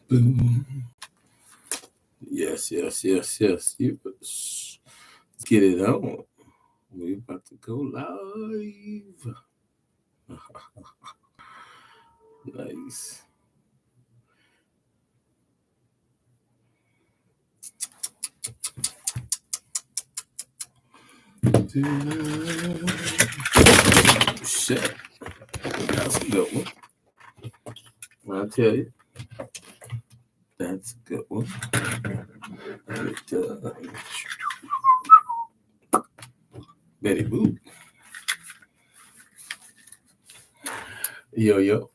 Boom. Yes. Let's get it on. We're about to go live. Nice. Shit. That's a good one. I'll tell you. That's a good one. Betty Boop. Yo.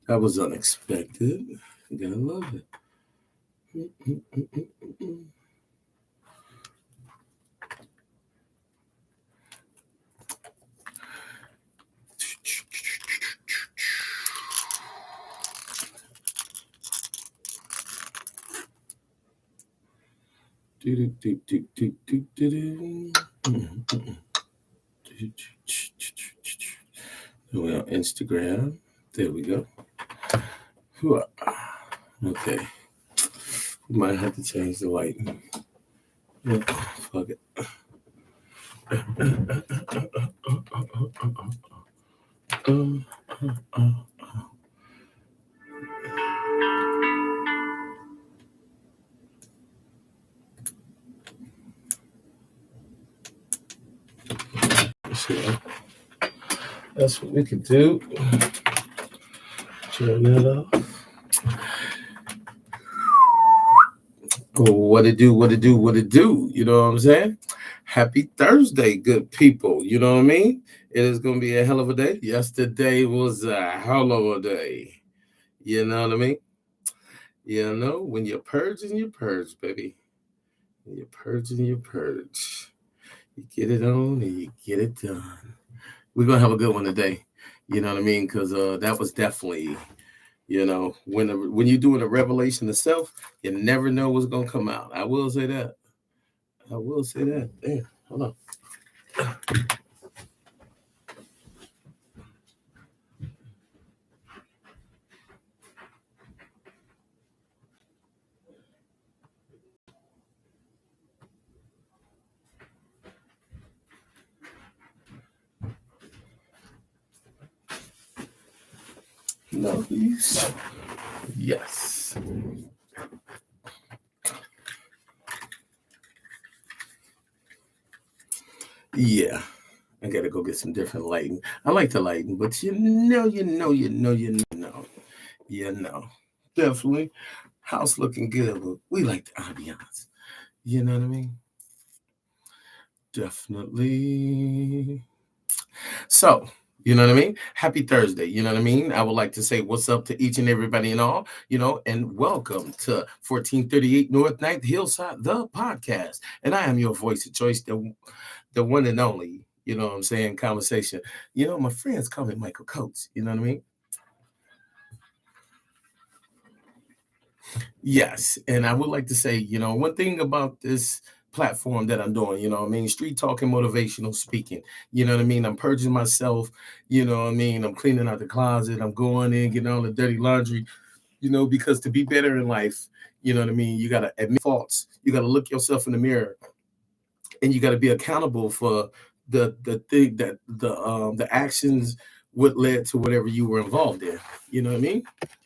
That was unexpected. You gotta love it. We're on Instagram. There we go. Okay. We might have to change the lighting. Yeah, fuck it. So that's what we could do. Turn that off. What it do? You know what I'm saying? Happy Thursday, good people. You know what I mean? It is going to be a hell of a day. Yesterday was a hell of a day. You know what I mean? You know, when you're purging, you purge, baby. When you're purging, you purge. You get it on and you get it done. We're going to have a good one today. You know what I mean? Because that was definitely... You know, when you're doing a revelation of self, you never know what's gonna come out. I will say that. Damn, hold on. No, yes. Yeah, I gotta go get some different lighting. I like the lighting, but you know. Definitely, house looking good, but we like the ambiance. You know what I mean? Definitely. So, you know what I mean? Happy Thursday. You know what I mean? I would like to say what's up to each and everybody and all, and welcome to 1438 North 9th Hillside, the podcast. And I am your voice of choice, the one and only, you know what I'm saying, conversation. You know, my friends call me Michael Coates. You know what I mean? Yes. And I would like to say, one thing about this platform that I'm doing, you know what I mean? Street talking, motivational speaking, you know what I mean? I'm purging myself, you know what I mean? I'm cleaning out the closet. I'm going in, getting all the dirty laundry, because to be better in life, you know what I mean? You got to admit faults. You got to look yourself in the mirror, and you got to be accountable for the thing that the actions what led to whatever you were involved in. You know what I mean?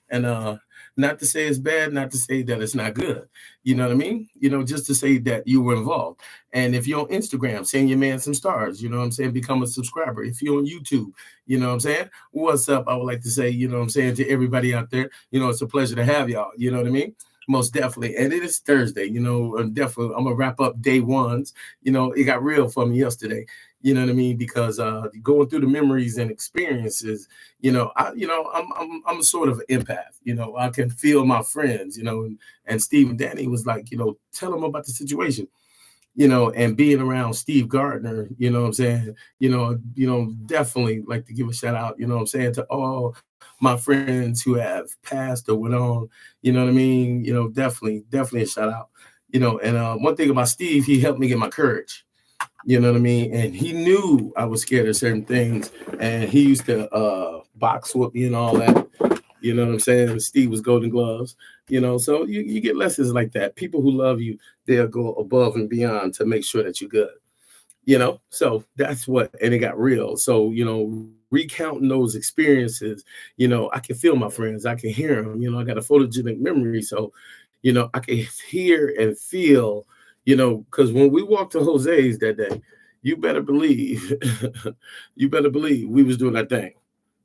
And not to say it's bad, not to say that it's not good. You know what I mean? Just to say that you were involved. And if you're on Instagram, send your man some stars. You know what I'm saying? Become a subscriber. If you're on YouTube, you know what I'm saying? What's up? I would like to say, you know what I'm saying, to everybody out there, it's a pleasure to have y'all. You know what I mean? Most definitely. And it is Thursday, definitely. I'm going to wrap up day ones. It got real for me yesterday. You know what I mean? Because going through the memories and experiences, I'm a sort of empath. I can feel my friends, and Steve and Danny was like, tell them about the situation, and being around Steve Gardner, you know what I'm saying? Definitely like to give a shout out, you know what I'm saying, to all my friends who have passed or went on, you know what I mean? Definitely a shout out, and one thing about Steve, he helped me get my courage. You know what I mean? And he knew I was scared of certain things, and he used to box with me and all that. You know what I'm saying? Steve was Golden Gloves. So you get lessons like that. People who love you, they'll go above and beyond to make sure that you're good. So that's what, and it got real. So recounting those experiences, I can feel my friends, I can hear them. I got a photogenic memory, so I can hear and feel. Because when we walked to Jose's that day, you better believe, you better believe we was doing that thing.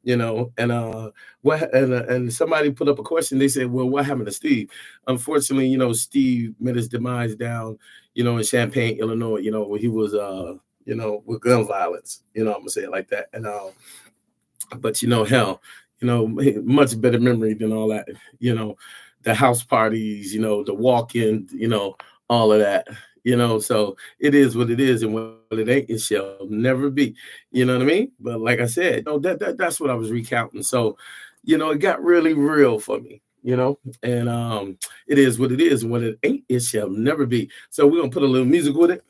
And and somebody put up a question. They said, well, what happened to Steve? Unfortunately, Steve met his demise down, in Champaign, Illinois, where he was with gun violence. I'm gonna say it like that. And but hell, much better memory than all that. The house parties, the walk-in, all of that. So it is what it is, and what it ain't, it shall never be. You know what I mean? But like I said, that's what I was recounting. So, it got really real for me. And it is what it is, and what it ain't, it shall never be. So we're gonna put a little music with it.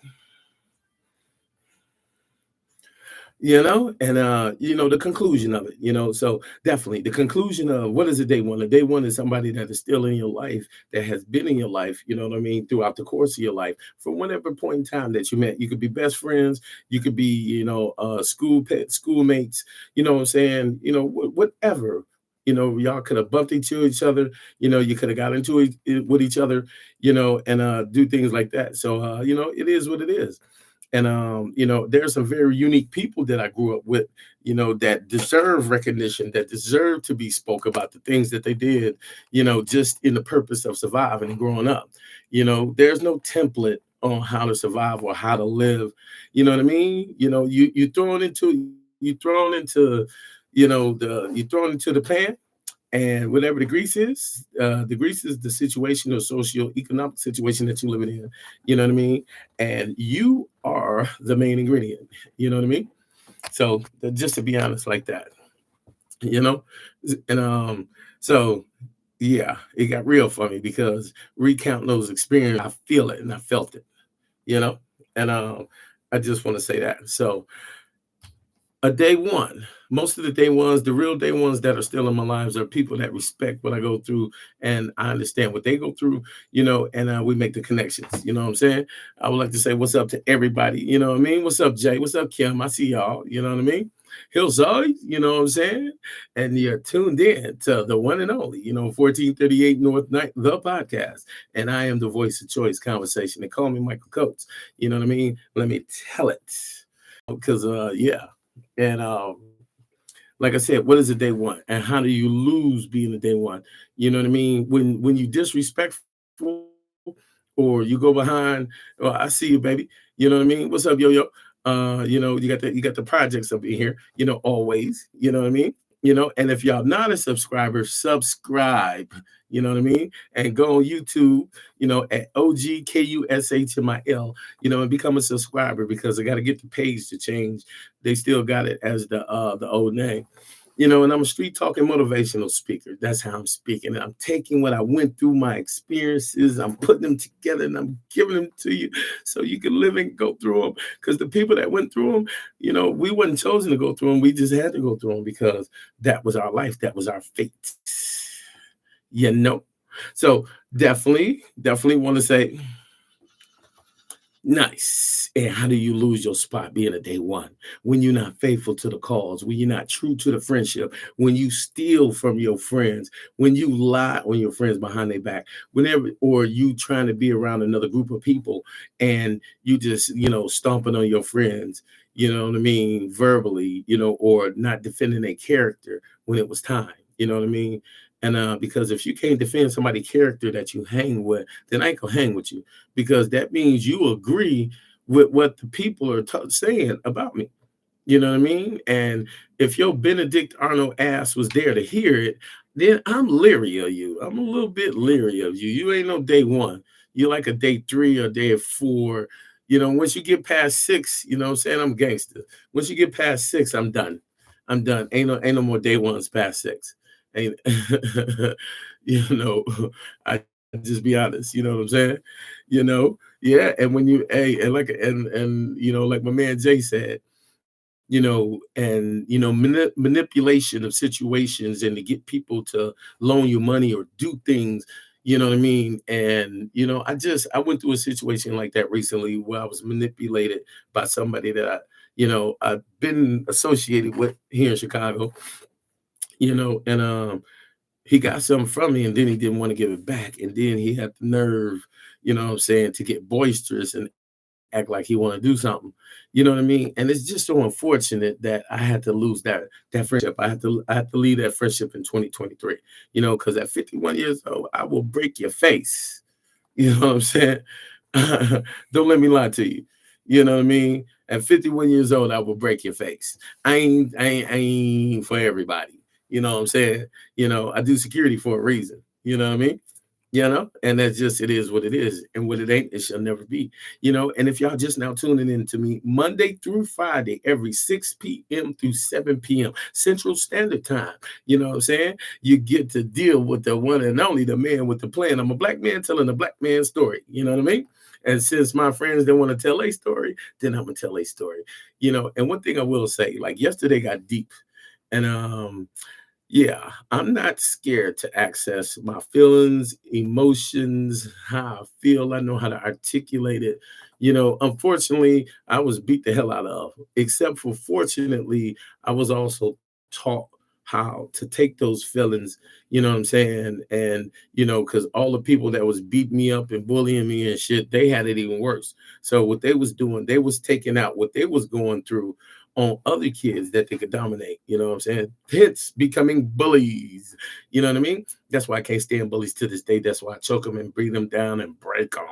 And the conclusion of it, so definitely the conclusion of what is a day one. A day one is somebody that is still in your life, that has been in your life, you know what I mean, throughout the course of your life, from whatever point in time that you met. You could be best friends, you could be schoolmates, what I'm saying, whatever. Y'all could have bumped into each other, you could have got into it with each other, and do things like that. So it is what it is. And there's some very unique people that I grew up with, that deserve recognition, that deserve to be spoke about the things that they did, just in the purpose of surviving and growing up. There's no template on how to survive or how to live. You know what I mean? You thrown into the pan, and whatever the grease is the situation or socio-economic situation that you're living in. You know what I mean? And you are the main ingredient. You know what I mean? So just to be honest, like that, you know, and so yeah, it got real for me because recounting those experiences, I feel it and I felt it. You know, and I just want to say that. So a day one. Most of the day ones, the real day ones that are still in my lives are people that respect what I go through, and I understand what they go through, and we make the connections. You know what I'm saying? I would like to say what's up to everybody. You know what I mean? What's up, Jay? What's up, Kim? I see y'all. You know what I mean? Hillside, you know what I'm saying? And you're tuned in to the one and only, 1438 North Night, the podcast. And I am the voice of choice conversation. They call me Michael Coates. You know what I mean? Let me tell it. Because, yeah. And like I said, what is a day one, and how do you lose being a day one? You know what I mean? When you disrespectful or you go behind. Well, I see you, baby. You know what I mean? What's up, yo yo? You got the projects up in here. Always. You know what I mean? And if y'all not a subscriber, subscribe. You know what I mean? And go on YouTube. At OGKUSHMIL. And become a subscriber because I got to get the page to change. They still got it as the old name. And I'm a street talking motivational speaker. That's how I'm speaking. And I'm taking what I went through, my experiences, I'm putting them together and I'm giving them to you so you can live and go through them. Because the people that went through them, we wasn't chosen to go through them. We just had to go through them because that was our life. That was our fate. So definitely want to say, nice. And how do you lose your spot being a day one? When you're not faithful to the cause, when you're not true to the friendship, when you steal from your friends, when you lie on your friends behind their back, or you trying to be around another group of people and you just, stomping on your friends, you know what I mean, verbally, or not defending their character when it was time, you know what I mean? And because if you can't defend somebody's character that you hang with, then I ain't gonna hang with you, because that means you agree with what the people are saying about me. You know what I mean? And if your Benedict Arnold ass was there to hear it, then I'm leery of you. I'm a little bit leery of you. You ain't no day one. You're like a day three or day four. Once you get past six, you know what I'm saying? I'm gangster. Once you get past six, I'm done. I'm done. Ain't no more day ones past six. Ain't you know, I just be honest, you know what I'm saying? You know, Yeah, and when you hey, and like like my man Jay said, manipulation of situations and to get people to loan you money or do things, you know what I mean? And I went through a situation like that recently where I was manipulated by somebody that I've been associated with here in Chicago, and he got something from me and then he didn't want to give it back. And then he had the nerve, what I'm saying, to get boisterous and act like he want to do something. You know what I mean? And it's just so unfortunate that I had to lose that friendship. I had to leave that friendship in 2023. Because at 51 years old, I will break your face. You know what I'm saying? Don't let me lie to you. You know what I mean? At 51 years old, I will break your face. I ain't for everybody. You know what I'm saying? I do security for a reason. You know what I mean? And that's just it is what it is. And what it ain't, it shall never be. And if y'all just now tuning in to me, Monday through Friday, every 6 p.m. through 7 p.m. Central Standard Time. You know what I'm saying? You get to deal with the one and only, the man with the plan. I'm a black man telling a black man story. You know what I mean? And since my friends didn't want to tell a story, then I'm gonna tell a story. And one thing I will say, like yesterday got deep. And yeah, I'm not scared to access my feelings, emotions, how I feel. I know how to articulate it. Unfortunately, I was beat the hell out of, except for fortunately, I was also taught how to take those feelings, you know what I'm saying? And, because all the people that was beating me up and bullying me and shit, they had it even worse. So what they was doing, they was taking out what they was going through on other kids that they could dominate. You know what I'm saying? Hence becoming bullies. You know what I mean? That's why I can't stand bullies to this day. That's why I choke them and breathe them down and break them.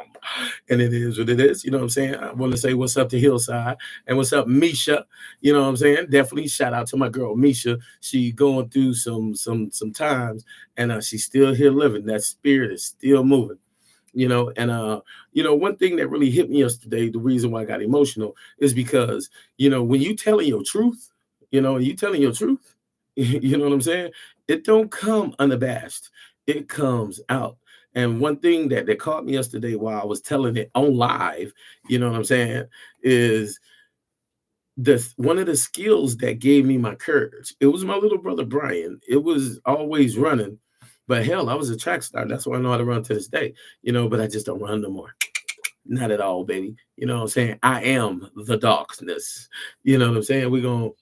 And it is what it is. You know what I'm saying? I want to say what's up to Hillside and what's up, Misha. You know what I'm saying? Definitely shout out to my girl Misha. She going through some times, and she's still here living. That spirit is still moving. And one thing that really hit me yesterday, the reason why I got emotional is because when you telling your truth, you telling your truth, you know what I'm saying, it don't come unabashed, it comes out. And one thing that caught me yesterday while I was telling it on live, you know what I'm saying, is this one of the skills that gave me my courage. It was my little brother Brian. It was always running, but hell, I was a track star. That's why I know how to run to this day. But I just don't run no more. Not at all, baby. You know what I'm saying? I am the darkness. You know what I'm saying? We're going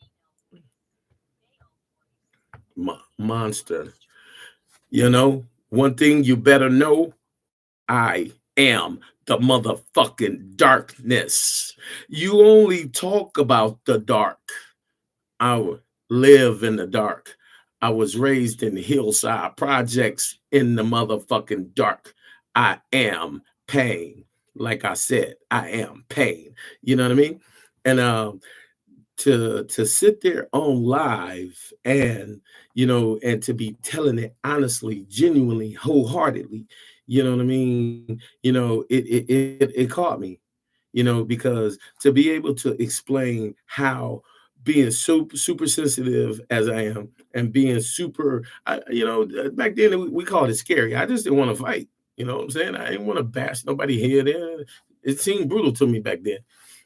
monster. One thing you better know, I am the motherfucking darkness. You only talk about the dark. I live in the dark. I was raised in hillside projects in the motherfucking dark. I am pain. Like I said, I am pain. You know what I mean? And to sit there on live and and to be telling it honestly, genuinely, wholeheartedly, you know what I mean, it caught me, because to be able to explain how being super sensitive as I am and being super, back then we called it scary. I just didn't want to fight. You know what I'm saying? I didn't want to bash nobody head in. It seemed brutal to me back then.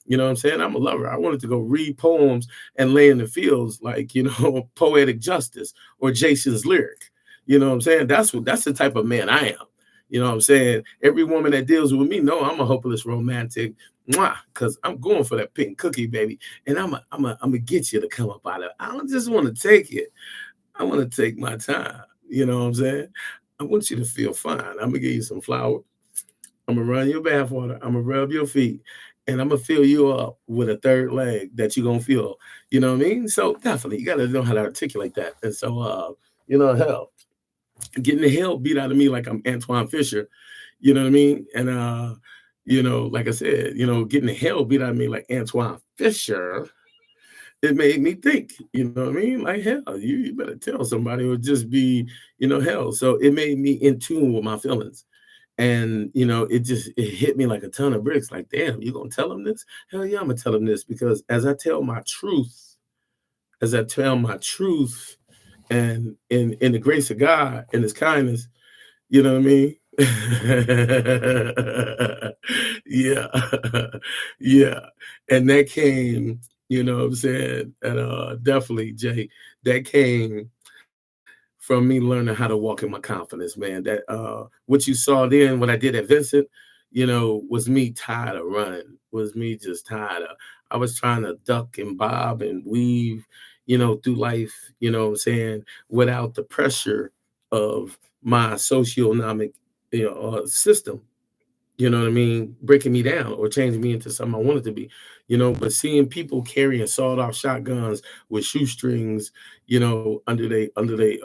You know what I'm saying? I'm a lover. I wanted to go read poems and lay in the fields like, poetic justice or Jason's lyric. You know what I'm saying? That's the type of man I am. You know what I'm saying? Every woman that deals with me know I'm a hopeless romantic. Because I'm going for that pink cookie, baby. And I'm gonna get you to come up out of it. I don't just want to take it. I want to take my time. You know what I'm saying? I want you to feel fine. I'm gonna give you some flowers. I'm gonna run your bathwater. I'm gonna rub your feet, and I'm gonna fill you up with a third leg that you're gonna feel. You know what I mean? So definitely, you gotta know how to articulate that. And so, hell, getting the hell beat out of me like I'm Antoine Fisher. You know what I mean? And like I said, getting the hell beat out of me like Antoine Fisher. It made me think, you know what I mean? Like, hell, you better tell somebody or just be, hell. So it made me in tune with my feelings. And it hit me like a ton of bricks. Like, damn, you gonna tell him this? Hell yeah, I'm gonna tell him this, because as I tell my truth, and in the grace of God and His kindness, you know what I mean? Yeah. Yeah. And that came, you know what I'm saying? And definitely, Jay, that came from me learning how to walk in my confidence, man. That what you saw then, what I did at Vincent, you know, was me tired of running, was me just tired of. I was trying to duck and bob and weave, you know, through life, you know what I'm saying, without the pressure of my socioeconomic, system, you know what I mean, breaking me down or changing me into something I wanted to be, you know. But seeing people carrying sawed-off shotguns with shoestrings, you know, under they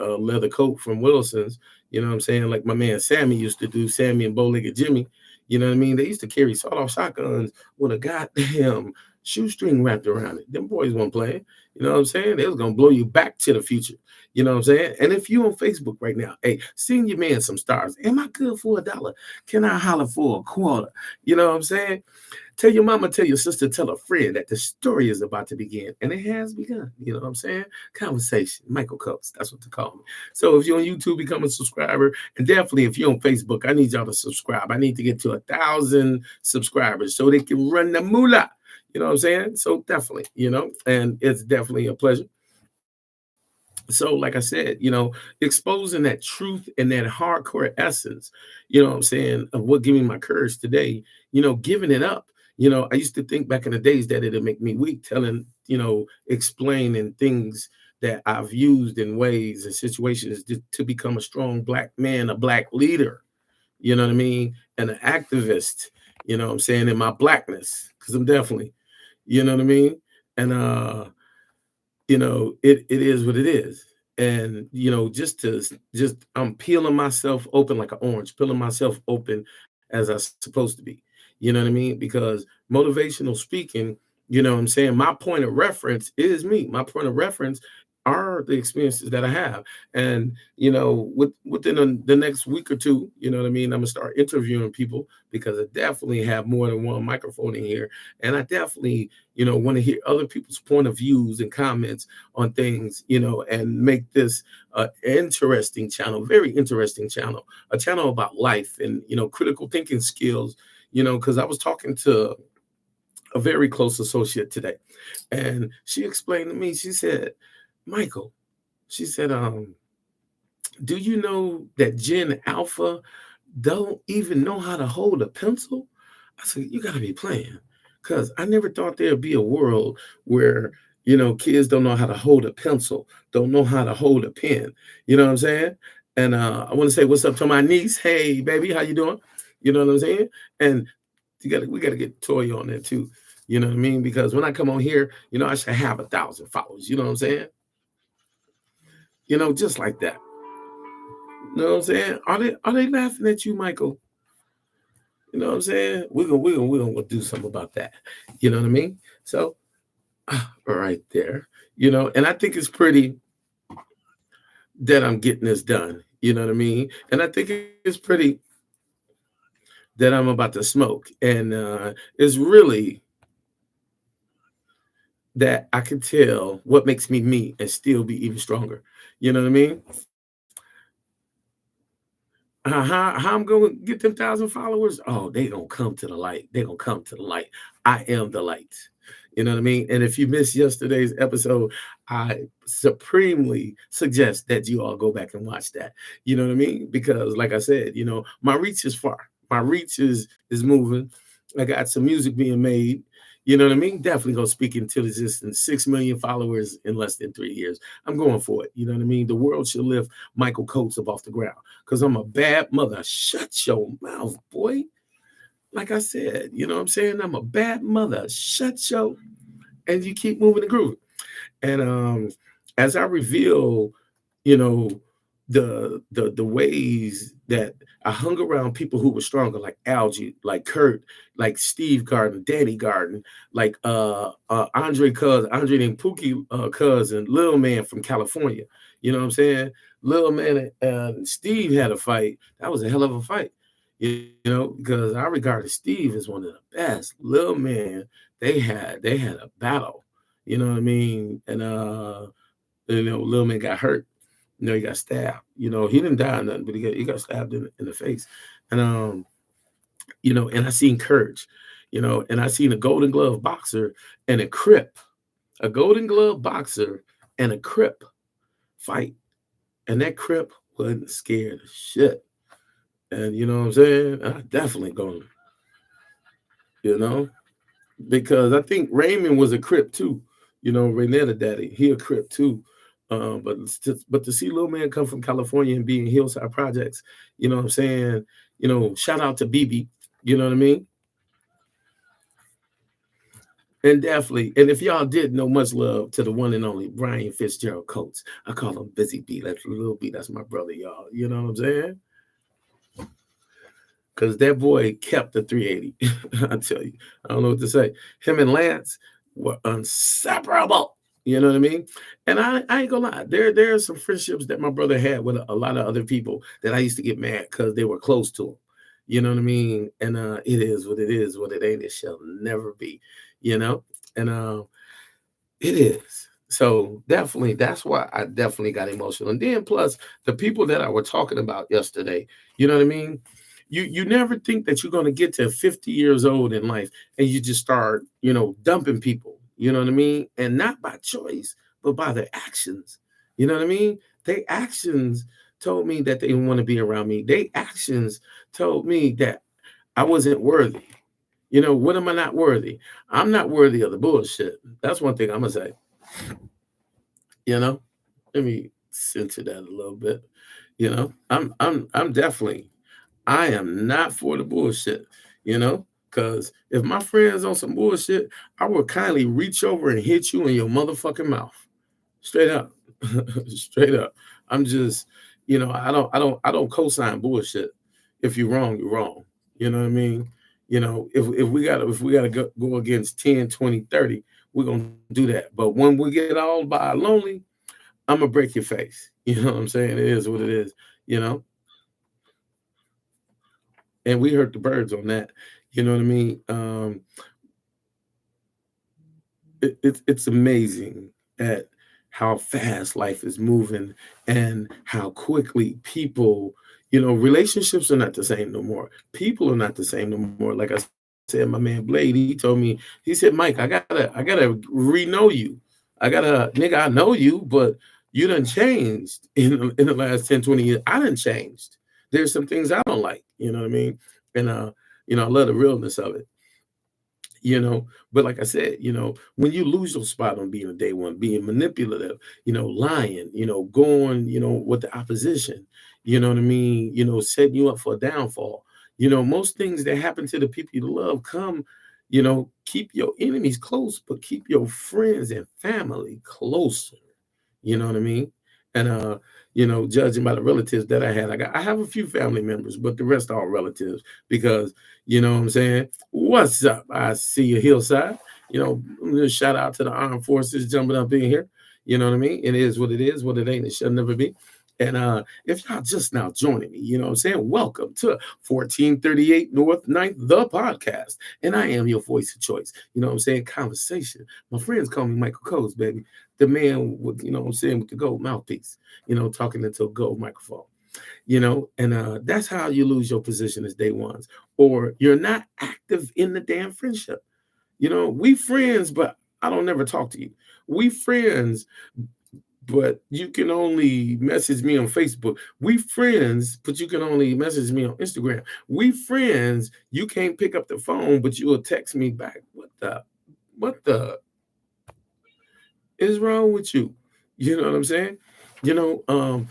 leather coat from Wilson's, you know what I'm saying, like my man Sammy used to do, Sammy and Bowlegged Jimmy, you know what I mean. They used to carry sawed-off shotguns with a goddamn shoestring wrapped around it. Them boys weren't playing, you know what I'm saying. They was gonna blow you back to the future, you know what I'm saying. And if you on Facebook right now, hey, send your man some stars. Am I good for $1? Can I holler for a quarter? You know what I'm saying? Tell your mama, tell your sister, tell a friend that the story is about to begin. And it has begun. You know what I'm saying? Conversation. Michael Coates. That's what they call me. So if you're on YouTube, become a subscriber. And definitely if you're on Facebook, I need y'all to subscribe. I need to get to 1,000 subscribers so they can run the moolah. You know what I'm saying? So definitely, you know, and it's definitely a pleasure. So, like I said, you know, exposing that truth and that hardcore essence, you know what I'm saying, of what gave me my courage today, you know, giving it up. You know, I used to think back in the days that it'd make me weak, telling, you know, explaining things that I've used in ways and situations to become a strong black man, a black leader, you know what I mean, and an activist, you know what I'm saying, in my blackness, because I'm definitely, you know what I mean? And you know, it is what it is. And you know, just I'm peeling myself open like an orange, peeling myself open as I supposed to be. You know what I mean? Because motivational speaking, you know what I'm saying, my point of reference is me. My point of reference are the experiences that I have. And you know, within the next week or two, you know what I mean, I'm gonna start interviewing people because I definitely have more than one microphone in here. And I definitely, you know, want to hear other people's point of views and comments on things, you know, and make this interesting channel, very interesting channel, a channel about life and, you know, critical thinking skills, you know, because I was talking to a very close associate today and she explained to me, she said, Michael, she said, do you know that Gen Alpha don't even know how to hold a pencil? I said, you got to be playing. Because I never thought there'd be a world where, you know, kids don't know how to hold a pencil, don't know how to hold a pen. You know what I'm saying? And I want to say what's up to my niece. Hey, baby, how you doing? You know what I'm saying? And we gotta get Toya on there too. You know what I mean? Because when I come on here, you know, I should have 1,000 followers. You know what I'm saying? You know, just like that. You know what I'm saying? Are they laughing at you, Michael? You know what I'm saying? We're gonna do something about that. You know what I mean? So right there, you know, and I think it's pretty that I'm getting this done. You know what I mean? And I think it's pretty that I'm about to smoke. And it's really that I can tell what makes me me and still be even stronger. You know what I mean? How I'm gonna get them 1,000 followers? Oh, they gonna come to the light. They gonna come to the light. I am the light. You know what I mean? And if you missed yesterday's episode, I supremely suggest that you all go back and watch that. You know what I mean? Because, like I said, you know, my reach is far. My reach is moving. I got some music being made. You know what I mean? Definitely gonna speak into existence. 6 million followers in less than 3 years. I'm going for it. You know what I mean? The world should lift Michael Coates up off the ground because I'm a bad mother. Shut your mouth, boy. Like I said, you know what I'm saying? I'm a bad mother. Shut your, and you keep moving the groove. And as I reveal, you know, the ways that I hung around people who were stronger, like Algie, like Kurt, like Steve Garden, Danny Garden, like Andre and Pookie cousin, Little Man from California. You know what I'm saying? Little Man and Steve had a fight. That was a hell of a fight. You know, because I regarded Steve as one of the best. Little Man, they had a battle. You know what I mean? And you know, Little Man got hurt. You know, he got stabbed. You know, he didn't die or nothing, but he got stabbed in the face. And and I seen Courage, and I seen a Golden Glove boxer and a Crip, a Golden Glove boxer and a Crip fight, and that Crip wasn't scared of shit. And you know what I'm saying? I definitely going, you know, because I think Raymond was a Crip too. Raynetta Daddy, he a Crip too. But to see Little Man come from California and be in Hillside Projects, you know what I'm saying? Shout out to BB, you know what I mean? And definitely, and if y'all did know, much love to the one and only Brian Fitzgerald Coates. I call him Busy B. That's Little B. That's my brother, y'all. You know what I'm saying? Because that boy kept the 380. I tell you, I don't know what to say. Him and Lance were inseparable. You know what I mean? And I ain't gonna lie, there are some friendships that my brother had with a lot of other people that I used to get mad because they were close to him. You know what I mean? And it is what it is, what it ain't, it shall never be. You know? And it is. So definitely, that's why I definitely got emotional. And then plus the people that I were talking about yesterday, you know what I mean? You never think that you're gonna get to 50 years old in life and you just start, dumping people, you know what I mean? And not by choice, but by their actions. You know what I mean? Their actions told me that they didn't want to be around me. Their actions told me that I wasn't worthy. What am I not worthy? I'm not worthy of the bullshit. That's one thing I'm gonna say. You know, let me censor that a little bit. I'm definitely I am not for the bullshit. Because if my friend's on some bullshit, I will kindly reach over and hit you in your motherfucking mouth. Straight up. Straight up. I'm just, I don't co-sign bullshit. If you're wrong, you're wrong. You know what I mean? If we gotta go against 10, 20, 30, we're gonna do that. But when we get all by lonely, I'm gonna break your face. You know what I'm saying? It is what it is, you know. And we hurt the birds on that. You know what I mean? It's amazing at how fast life is moving and how quickly relationships are not the same no more. People are not the same no more. Like I said, my man Blade, he told me, he said, Mike, I gotta re-know you. Nigga, I know you, but you done changed in the last 10, 20 years. I done changed. There's some things I don't like, you know what I mean? And I love the realness of it. But like I said, when you lose your spot on being a day one, being manipulative, lying, going, with the opposition, you know what I mean, setting you up for a downfall. Most things that happen to the people you love come, keep your enemies close, but keep your friends and family closer. You know what I mean? And judging by the relatives that I have a few family members, but the rest are all relatives because you know what I'm saying? What's up? I see you hillside. Shout out to the armed forces jumping up in here. You know what I mean? It is what it is, what it ain't, it shall never be. And if y'all just now joining me, you know what I'm saying? Welcome to 1438 North Ninth, the podcast. And I am your voice of choice. You know what I'm saying? Conversation. My friends call me Michael Coles, baby. The man with, you know what I'm saying, with the gold mouthpiece, talking into a gold microphone, and that's how you lose your position as day ones, or you're not active in the damn friendship. We friends, but I don't never talk to you. We friends, but you can only message me on Facebook. We friends, but you can only message me on Instagram. We friends, you can't pick up the phone, but you will text me back. What the is wrong with you? You know what I'm saying? You know,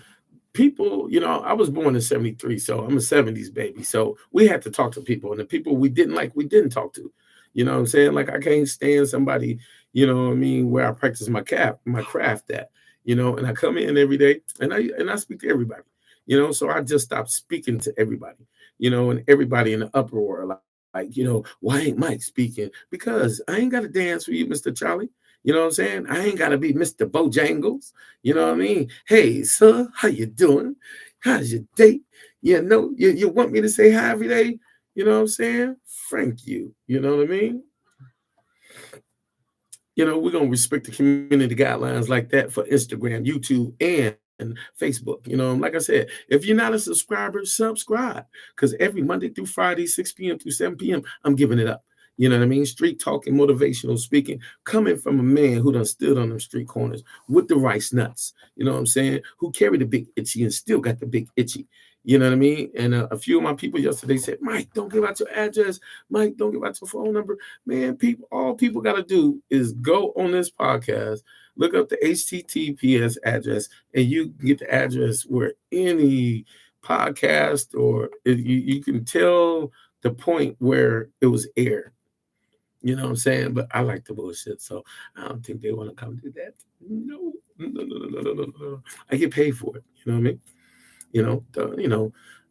people, I was born in 73, so I'm a 70s baby. So we had to talk to people, and the people we didn't like, we didn't talk to. You know what I'm saying? Like I can't stand somebody, what I mean, where I practice my craft at, and I come in every day and I speak to everybody, so I just stopped speaking to everybody, and everybody in the uproar, like, why ain't Mike speaking? Because I ain't got to dance for you, Mr. Charlie. You know what I'm saying? I ain't gotta be Mr. Bojangles. You know what I mean? Hey, sir, how you doing? How's your date? You want me to say hi every day? You know what I'm saying? Thank you. You know what I mean? We're gonna respect the community guidelines like that for Instagram, YouTube, and Facebook. Like I said, if you're not a subscriber, subscribe. Because every Monday through Friday, 6 p.m. through 7 p.m., I'm giving it up. You know what I mean? Street talking, motivational speaking, coming from a man who done stood on them street corners with the rice nuts. You know what I'm saying? Who carried the big itchy and still got the big itchy. You know what I mean? And a few of my people yesterday said, Mike, don't give out your address. Mike, don't give out your phone number. Man, all people got to do is go on this podcast, look up the HTTPS address, and you get the address where any podcast or you can tell the point where it was aired. You know what I'm saying? But I like the bullshit, so I don't think they want to come do that. No, no, no, no, no, no, no, no. I get paid for it. You know what I mean?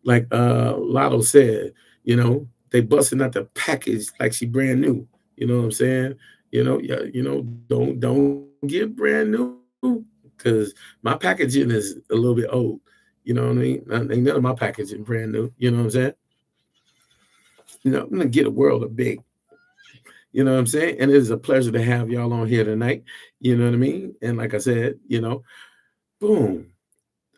Like Lotto said, they busting out the package like she brand new. You know what I'm saying? Yeah, don't get brand new because my packaging is a little bit old. You know what I mean? Ain't none of my packaging brand new. You know what I'm saying? I'm gonna get a world of big. You know what I'm saying? And it is a pleasure to have y'all on here tonight. You know what I mean? And like I said, boom,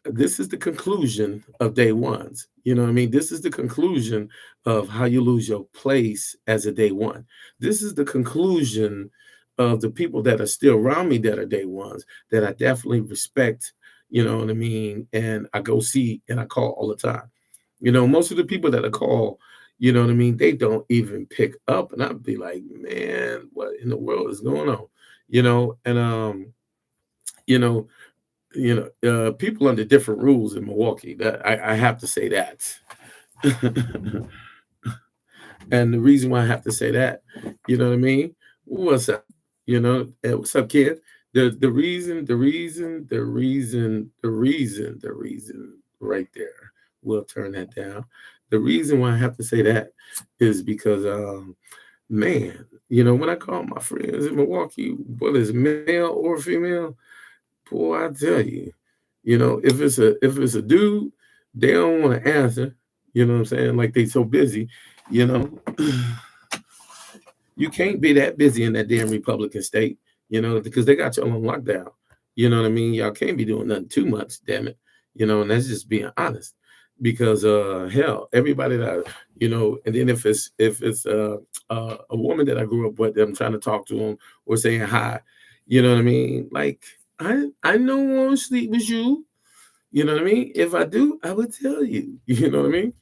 this is the conclusion of day ones. You know what I mean? This is the conclusion of how you lose your place as a day one. This is the conclusion of the people that are still around me that are day ones that I definitely respect. You know what I mean? And I go see and I call all the time. Most of the people that I call, you know what I mean, they don't even pick up. And I'd be like, man, what in the world is going on? And you know, people under different rules in Milwaukee. That I have to say that. And the reason why I have to say that, you know what I mean? What's up? What's up, kid? The reason right there. We'll turn that down. The reason why I have to say that is because man, when I call my friends in Milwaukee, whether it's male or female, boy, I tell you, if it's a dude, they don't want to answer. You know what I'm saying? Like they so busy, you know. You can't be that busy in that damn Republican state, because they got you on lockdown. You know what I mean? Y'all can't be doing nothing too much, damn it. And that's just being honest. Because hell, everybody that and then if it's a woman that I grew up with, I'm trying to talk to them or saying hi, you know what I mean? Like I don't want to sleep with you. You know what I mean? If I do, I would tell you. You know what I mean?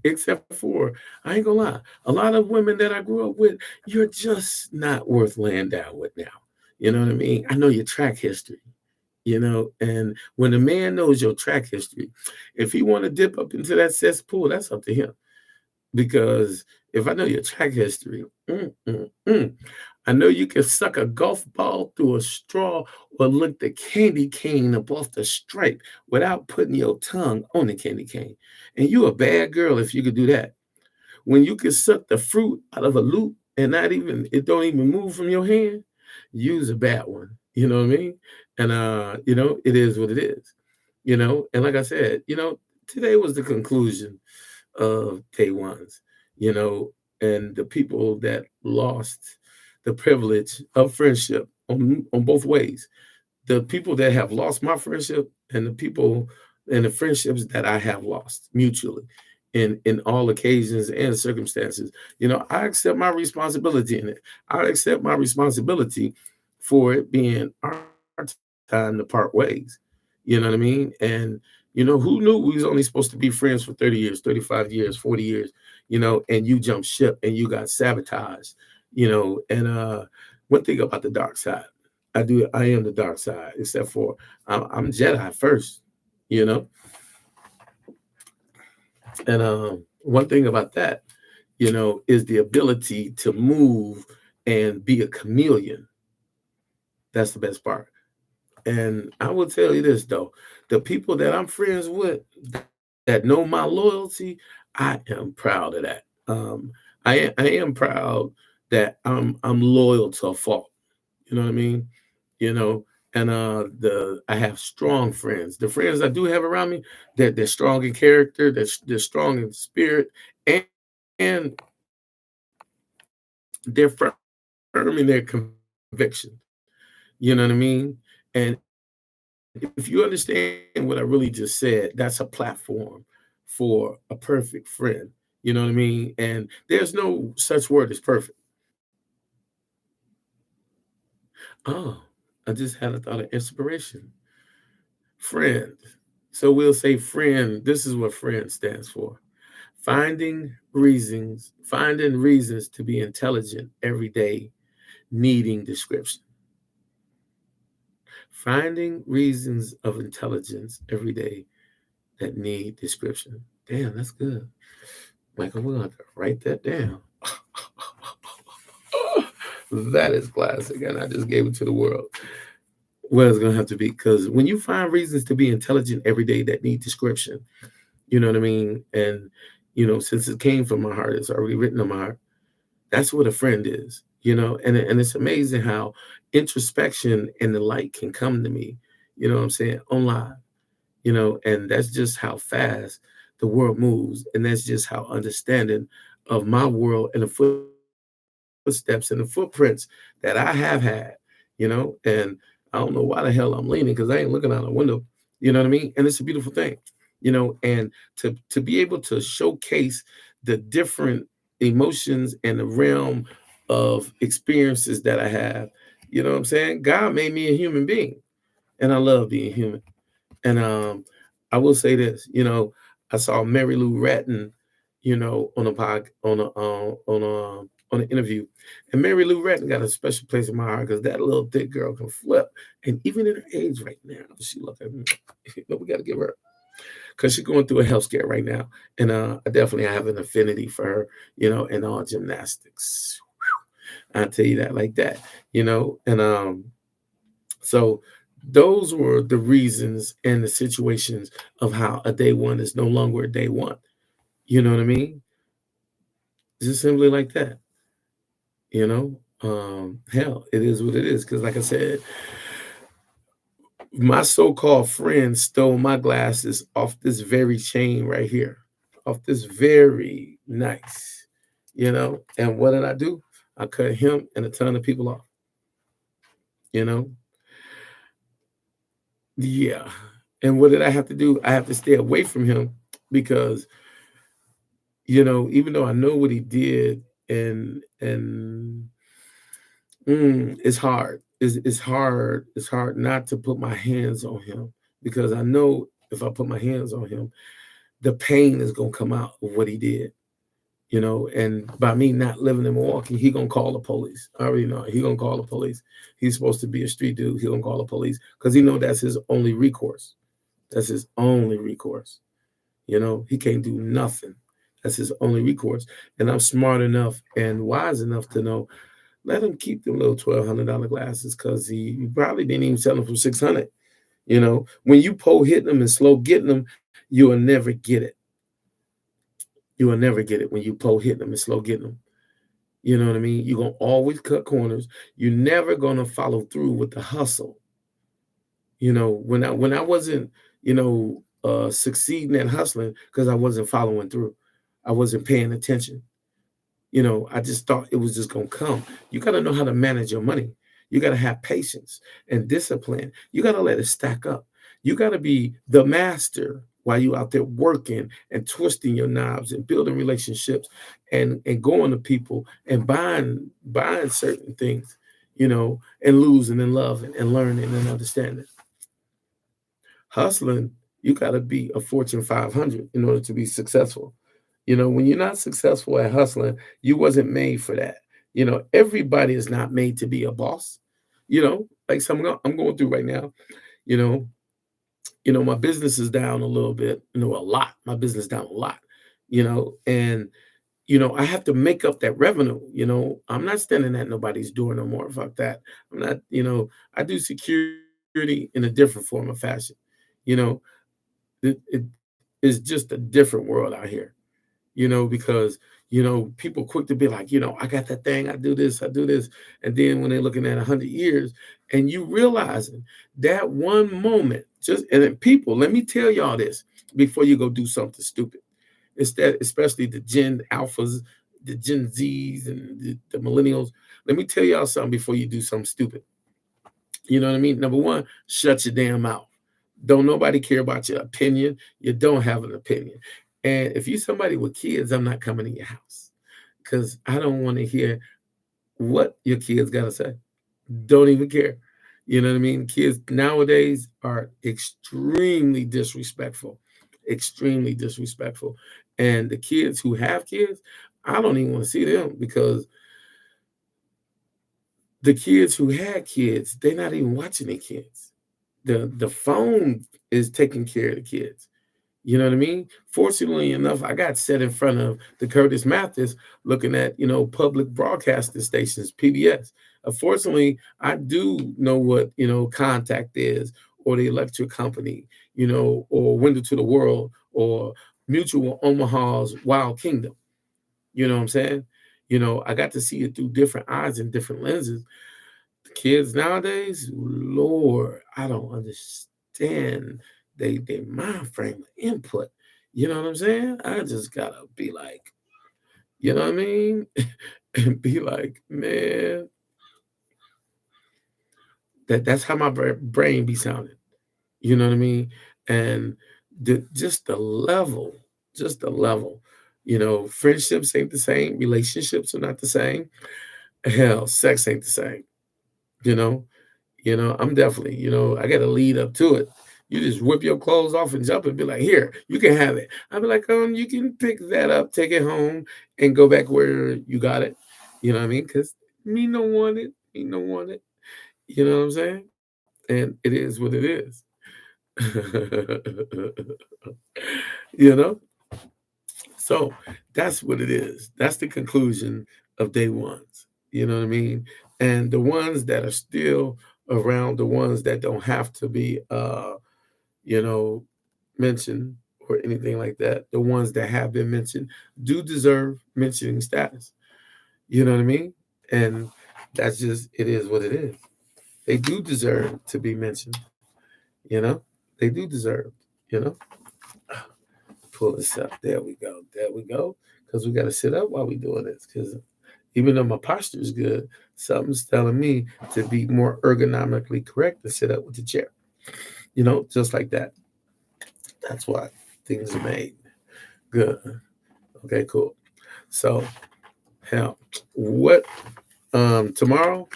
Except for, I ain't gonna lie, a lot of women that I grew up with, you're just not worth laying down with now. You know what I mean? I know your track history. And when a man knows your track history, if he want to dip up into that cesspool, that's up to him. Because if I know your track history, I know you can suck a golf ball through a straw or lick the candy cane up off the stripe without putting your tongue on the candy cane. And you a bad girl if you could do that. When you can suck the fruit out of a loop and it don't even move from your hand, use a bad one. You know what I mean? And it is what it is. And like I said, today was the conclusion of day ones, and the people that lost the privilege of friendship on both ways. The people that have lost my friendship and the people and the friendships that I have lost mutually in all occasions and circumstances. I accept my responsibility in it. I accept my responsibility for it being our time to part ways. You know what I mean? And who knew we was only supposed to be friends for 30 years, 35 years, 40 years, and you jumped ship and you got sabotaged, and one thing about the dark side, I am the dark side, except for I'm Jedi first, you know. And one thing about that, is the ability to move and be a chameleon. That's the best part. And I will tell you this though, the people that I'm friends with that know my loyalty, I am proud of that. I am proud that I'm loyal to a fault. You know what I mean? You know, and the I have strong friends. The friends I do have around me, they're strong in character, they're strong in spirit, and they're firm in their conviction. You know what I mean? And if you if you understand what I really just said, that's a platform for a perfect friend. You know what I mean? And there's no such word as perfect. Oh, I just had a thought of inspiration. Friend. So we'll say friend. This is what friend stands for. Finding reasons to be intelligent every day, needing description. Finding reasons of intelligence every day that need description. Damn, that's good. Michael, we're going to have to write that down. That is classic. And I just gave it to the world. Well, it's going to have to be because when you find reasons to be intelligent every day that need description, you know what I mean? And, since it came from my heart, it's already written on my heart. That's what a friend is, and it's amazing how introspection and the light can come to me, you know what I'm saying, online, and that's just how fast the world moves. And that's just how understanding of my world and the footsteps and the footprints that I have had, and I don't know why the hell I'm leaning because I ain't looking out the window, you know what I mean? And it's a beautiful thing, and to be able to showcase the different emotions and the realm of experiences that I have, you know what I'm saying? God made me a human being, and I love being human. And I will say this, I saw Mary Lou Retton, on a pod, on an interview, and Mary Lou Retton got a special place in my heart because that little thick girl can flip, and even at her age right now, she look at me. We got to give her because she's going through a health scare right now, and I definitely have an affinity for her, in all gymnastics. I tell you that like that, and so those were the reasons and the situations of how a day one is no longer a day one. You know what I mean? Just simply like that. Hell, it is what it is. Because, like I said, my so-called friend stole my glasses off this very chain right here, off this very nice, And what did I do? I cut him and a ton of people off. You know, yeah. And what did I have to do? I have to stay away from him because even though I know what he did, and it's hard. It's hard. It's hard not to put my hands on him because I know if I put my hands on him, the pain is gonna come out of what he did. And by me not living in Milwaukee, he gonna call the police. I already know he gonna call the police. He's supposed to be a street dude. He gonna call the police because he know that's his only recourse. That's his only recourse. He can't do nothing. That's his only recourse. And I'm smart enough and wise enough to know, let him keep them little $1,200 glasses because he probably didn't even sell them for 600. When you pole hitting them and slow getting them, you will never get it. You will never get it when you pole hitting them and slow getting them. You know what I mean? You're gonna always cut corners. You're never gonna follow through with the hustle. When I wasn't, succeeding at hustling because I wasn't following through. I wasn't paying attention. I just thought it was just gonna come. You gotta know how to manage your money. You gotta have patience and discipline. You gotta let it stack up. You gotta be the master while you out there working and twisting your knobs and building relationships and going to people and buying certain things, and losing and loving and learning and understanding. Hustling, you gotta be a Fortune 500 in order to be successful. When you're not successful at hustling, you wasn't made for that. Everybody is not made to be a boss. Like some I'm going through right now. You know, my business is down a little bit. A lot. My business down a lot. And I have to make up that revenue. I'm not standing at nobody's door no more. Fuck that. I'm not. I do security in a different form of fashion. You know, it is just a different world out here. Because, people quick to be like, I got that thing, I do this. And then when they're looking at 100 years and you realizing that one moment, and then people, let me tell y'all this before you go do something stupid. It's that, especially the Gen Alphas, the Gen Zs, and the millennials. Let me tell y'all something before you do something stupid. You know what I mean? Number one, shut your damn mouth. Don't nobody care about your opinion. You don't have an opinion. And if you somebody with kids, I'm not coming in your house because I don't want to hear what your kids got to say. Don't even care. You know what I mean? Kids nowadays are extremely disrespectful. And the kids who have kids, I don't even want to see them because the kids who had kids, they're not even watching their kids. The phone is taking care of the kids. You know what I mean? Fortunately enough, I got set in front of the Curtis Mathis looking at, public broadcasting stations, PBS. Unfortunately, I do know what, Contact is or the electric company, or Window to the World or Mutual Omaha's Wild Kingdom. You know what I'm saying? I got to see it through different eyes and different lenses. The kids nowadays, Lord, I don't understand they mind frame of input. You know what I'm saying? I just gotta be like, you know what I mean? And be like, man, that's how my brain be sounding. You know what I mean? And just just the level. Friendships ain't the same, relationships are not the same. Hell, sex ain't the same. You know, I'm definitely, I got to lead up to it. You just whip your clothes off and jump and be like, here, you can have it. I'll be like, you can pick that up, take it home, and go back where you got it. You know what I mean? Because me no want it. Me no want it. You know what I'm saying? And it is what it is. you know? So that's what it is. That's the conclusion of day ones. You know what I mean? And the ones that are still around, the ones that don't have to be you know, mentioned or anything like that, the ones that have been mentioned do deserve mentioning status. You know what I mean? And that's just it is what it is. They do deserve to be mentioned, you know? They do deserve, you know? Pull this up. There we go. There we go. Because we got to sit up while we doing this. Because even though my posture is good, something's telling me to be more ergonomically correct to sit up with the chair. Just like that. That's why things are made. Good. Okay, cool. So, hell, what tomorrow?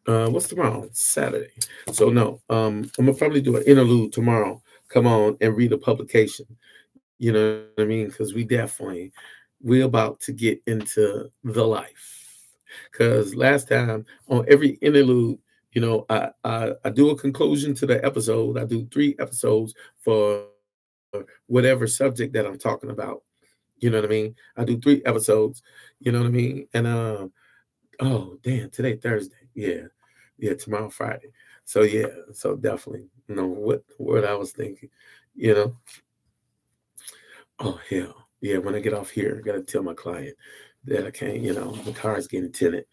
What's tomorrow? Saturday. So no, I'm gonna probably do an interlude tomorrow. Come on and read a publication. You know what I mean? Because we're about to get into the life. Because last time on every interlude, I do a conclusion to the episode. I do 3 episodes for whatever subject that I'm talking about. You know what I mean? I do 3 episodes. You know what I mean? And oh damn, today Thursday. Yeah, tomorrow Friday. So yeah, so definitely, what I was thinking. You know, oh hell, yeah. When I get off here, I gotta tell my client that I can't. The car's getting tinted.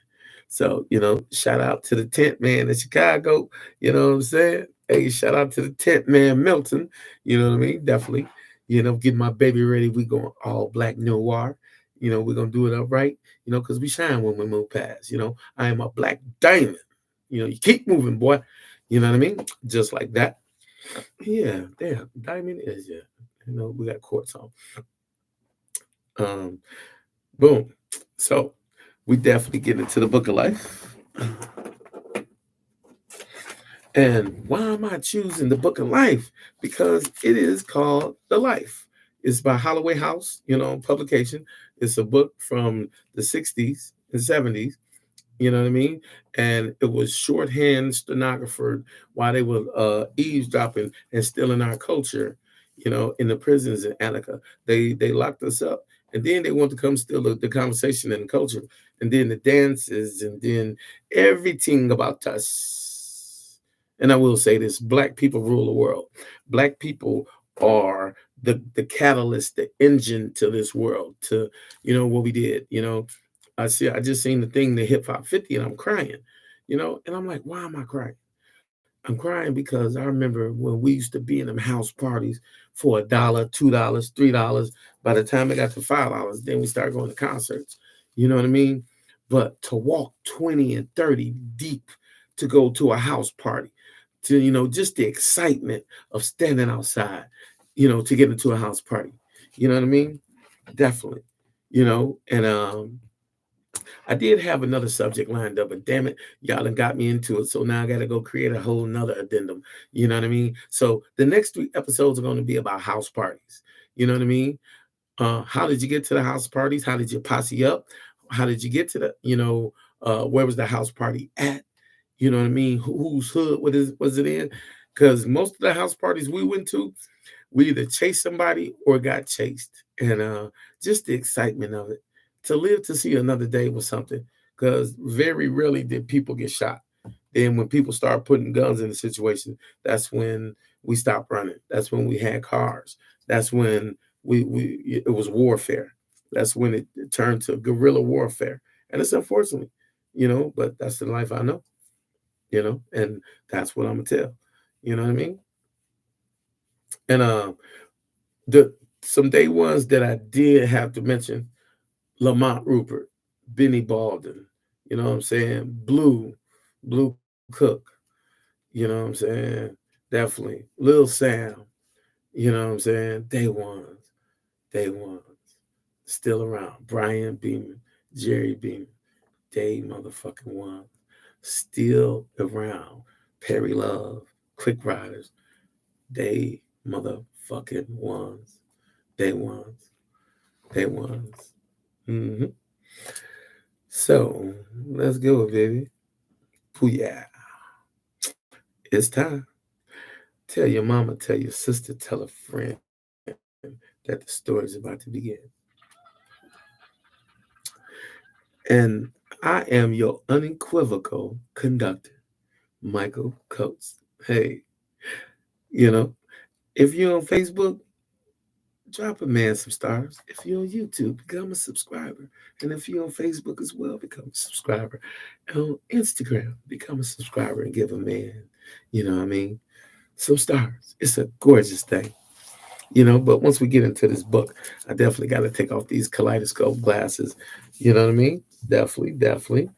So shout out to the tent man in Chicago. You know what I'm saying? Hey, shout out to the tent man Milton. You know what I mean? Definitely. Getting my baby ready. We going all black noir. We're gonna do it upright. Because we shine when we move past. I am a black diamond. You keep moving, boy. You know what I mean? Just like that. Yeah, damn. Diamond is yeah. We got quartz on. Um, boom. So we definitely get into the book of life. And why am I choosing the book of life? Because it is called The Life. It's by Holloway House, publication. It's a book from the 60s and 70s. You know what I mean? And it was shorthand stenographer while they were eavesdropping and stealing our culture, in the prisons in Attica. They locked us up. And then they want to come steal the conversation and the culture. And then the dances and then everything about us. And I will say this, Black people rule the world. Black people are the catalyst, the engine to this world, to, what we did, I just seen the thing, the Hip Hop 50, and I'm crying, and I'm like, why am I crying? I'm crying because I remember when we used to be in them house parties for $1, $2, $3. By the time it got to $5, then we started going to concerts. You know what I mean? But to walk 20 and 30 deep to go to a house party, to, just the excitement of standing outside, to get into a house party. You know what I mean? Definitely. And I did have another subject lined up, but damn it, y'all done got me into it. So now I got to go create a whole nother addendum. You know what I mean? So the next 3 episodes are going to be about house parties. You know what I mean? How did you get to the house parties? How did you posse up? How did you get to where was the house party at? You know what I mean? Whose hood was it in? Because most of the house parties we went to, we either chased somebody or got chased. And just the excitement of it. To live to see another day was something. Because very rarely did people get shot. Then when people start putting guns in the situation, that's when we stopped running. That's when we had cars. That's when it was warfare. That's when it turned to guerrilla warfare. And it's unfortunately, but that's the life I know, and that's what I'm gonna tell. You know what I mean? And the some day ones that I did have to mention: Lamont Rupert, Benny Baldwin, you know what I'm saying? Blue Cook, you know what I'm saying? Definitely. Lil Sam, you know what I'm saying? Day ones. Still around. Brian Beeman, Jerry Beeman, day motherfucking one. Still around. Perry Love, Quick Riders, day motherfucking ones. Day ones. Day ones. Mm-hmm. So let's go, baby. Pooyah. It's time. Tell your mama, tell your sister, tell a friend that the story is about to begin. And I am your unequivocal conductor, Michael Coates. Hey, you know, if you're on Facebook, drop a man some stars. If you're on YouTube, become a subscriber. And if you're on Facebook as well, become a subscriber. And on Instagram, become a subscriber and give a man, what I mean, some stars. It's a gorgeous thing. But once we get into this book, I definitely got to take off these kaleidoscope glasses. You know what I mean? Definitely.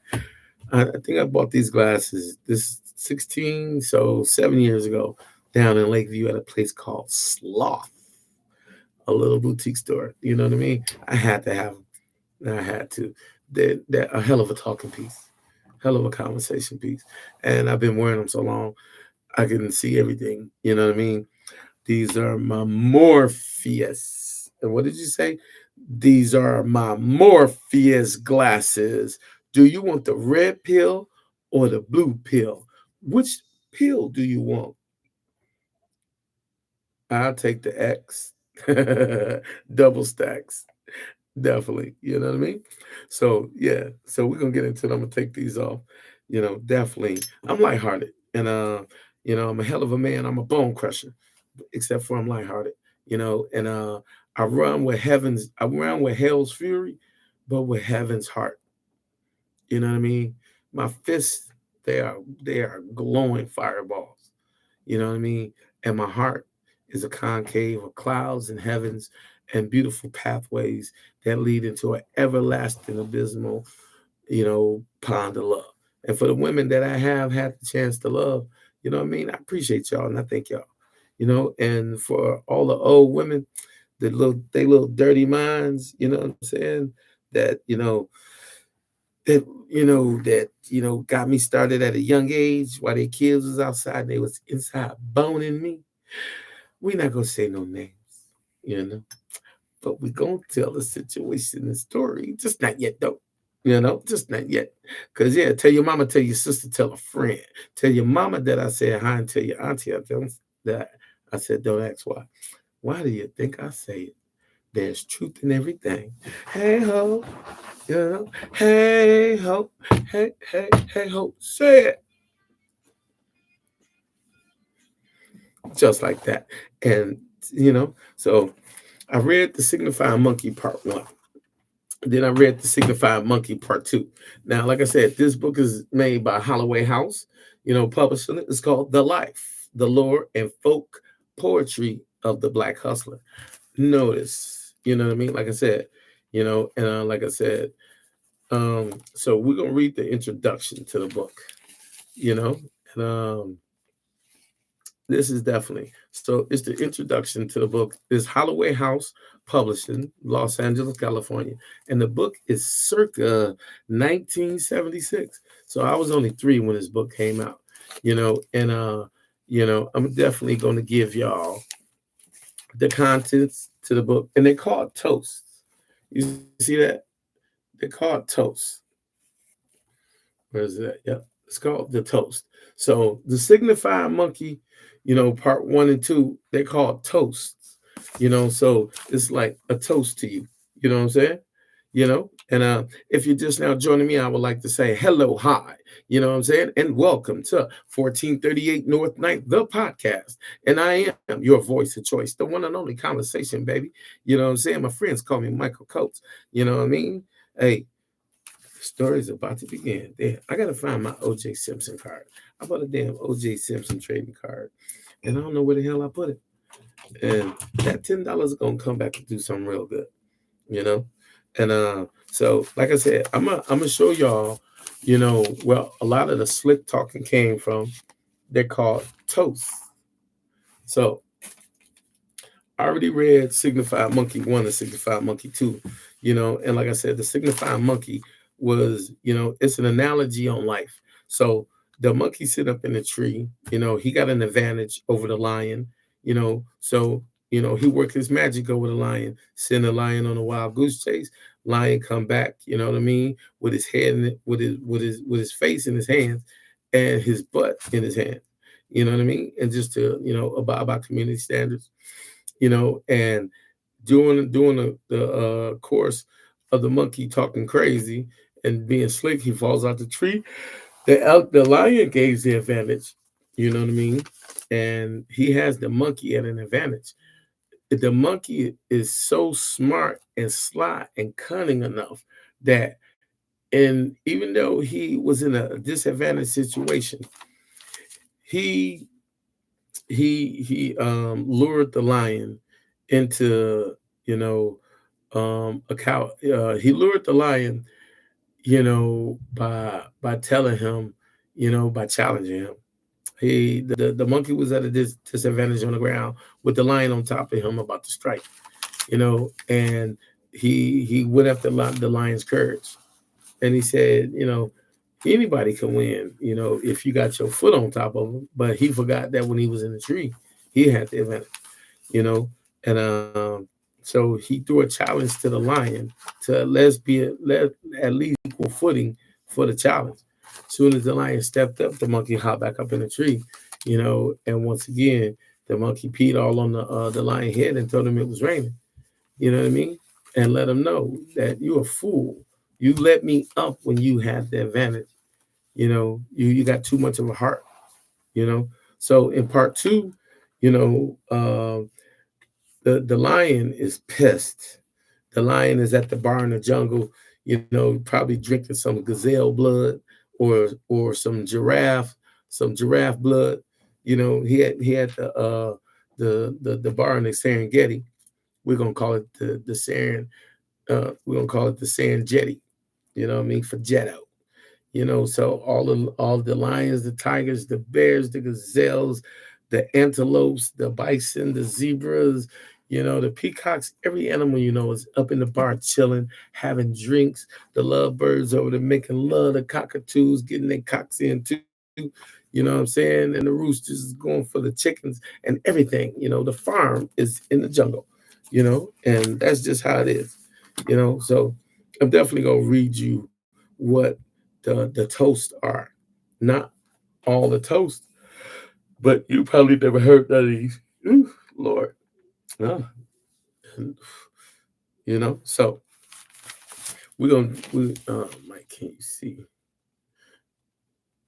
I think I bought these glasses this 16, so 7 years ago, down in Lakeview at a place called Sloth, a little boutique store. You know what I mean? I had to have them. I had to. They're a hell of a talking piece, hell of a conversation piece. And I've been wearing them so long, I can see everything. You know what I mean? These are my Morpheus. And what did you say? These are my Morpheus glasses. Do you want the red pill or the blue pill? Which pill do you want? I'll take the X. Double stacks. Definitely. You know what I mean? So, yeah. So we're going to get into it. I'm going to take these off. Definitely. I'm lighthearted. And, I'm a hell of a man. I'm a bone crusher, except for I'm lighthearted, and I run with hell's fury, but with heaven's heart. You know what I mean? My fists, they are glowing fireballs. You know what I mean? And my heart is a concave of clouds and heavens and beautiful pathways that lead into an everlasting abysmal, pond of love. And for the women that I have had the chance to love, you know what I mean? I appreciate y'all and I thank y'all. And for all the old women, they little dirty minds, you know what I'm saying? That, got me started at a young age while their kids was outside and they was inside boning me. We not gonna say no names, you know, but we gonna tell the situation and story. Just not yet though. Just not yet. Cause yeah, tell your mama, tell your sister, tell a friend. Tell your mama that I said hi and tell your auntie that I said don't ask why. Why do you think I say it? There's truth in everything. Hey ho, hey ho, hey ho, say it. Just like that. And so I read The Signifying Monkey Part 1. Then I read The Signifying Monkey Part 2. Now, like I said, this book is made by Holloway House, publishing it. It's called The Life, the Lore, and Folk Poetry of the Black Hustler. Notice, you know what I mean? Like I said, and like I said, so we're going to read the introduction to the book, and This is definitely so. It's the introduction to the book. Is Holloway House Publishing, Los Angeles, California, and the book is circa 1976. So I was only 3 when this book came out. And I'm definitely going to give y'all the contents to the book, and they call it toasts. You see that? They call it toast. Where is that? Yep. It's called the toast. So the signifying monkey, part 1 and 2, they call it toasts. So it's like a toast to you. You know what I'm saying? And if you're just now joining me, I would like to say hello, hi. You know what I'm saying? And welcome to 1438 North Ninth, the podcast. And I am your voice of choice, the one and only conversation, baby. You know what I'm saying? My friends call me Michael Coates. You know what I mean? Hey, the story is about to begin. Damn, I gotta find my OJ Simpson card. I bought a damn OJ Simpson trading card, and I don't know where the hell I put it. And that $10 is gonna come back and do something real good, you know. And so like I said, I'm gonna show y'all, well, a lot of the slick talking came from. They're called toasts. So I already read Signified Monkey 1 and Signified Monkey 2, and like I said, the Signified Monkey was, it's an analogy on life. So the monkey sit up in the tree, he got an advantage over the lion, so, he worked his magic over the lion, send the lion on a wild goose chase, lion come back, you know what I mean, with his head in it, with his face in his hands and his butt in his hand, you know what I mean? And just to, abide by community standards, and during the course of the monkey talking crazy and being slick, he falls out the tree. The lion gains the advantage, you know what I mean, and he has the monkey at an advantage. The monkey is so smart and sly and cunning enough that, and even though he was in a disadvantaged situation, he he lured the lion into, a cow. He lured the lion, by telling him, by challenging him. The monkey was at a disadvantage on the ground with the lion on top of him about to strike, and he went after the lion's courage, and he said, anybody can win, if you got your foot on top of him. But he forgot that when he was in the tree, he had the advantage, you know, and so he threw a challenge to the lion to let at least equal footing for the challenge. As soon as the lion stepped up, the monkey hopped back up in the tree, and once again, the monkey peed all on the lion head and told him it was raining. You know what I mean? And let him know that you a fool. You let me up when you had the advantage. You got too much of a heart. So in part 2, you know, the lion is pissed. The lion is at the bar in the jungle, probably drinking some gazelle blood or some giraffe blood. He had the bar in the Serengeti. We're gonna call it the Seren. We're gonna call it the Serengeti. You know what I mean, for Jetto. So all the lions, the tigers, the bears, the gazelles, the antelopes, the bison, the zebras, the peacocks, every animal is up in the bar chilling, having drinks. The lovebirds over there making love, the cockatoos getting their cocks in too. You know what I'm saying? And the roosters is going for the chickens and everything. The farm is in the jungle, and that's just how it is. So I'm definitely gonna read you what the toasts are. Not all the toast, but you probably never heard that of these. Ooh, Lord. Uh, so Mike, can you see?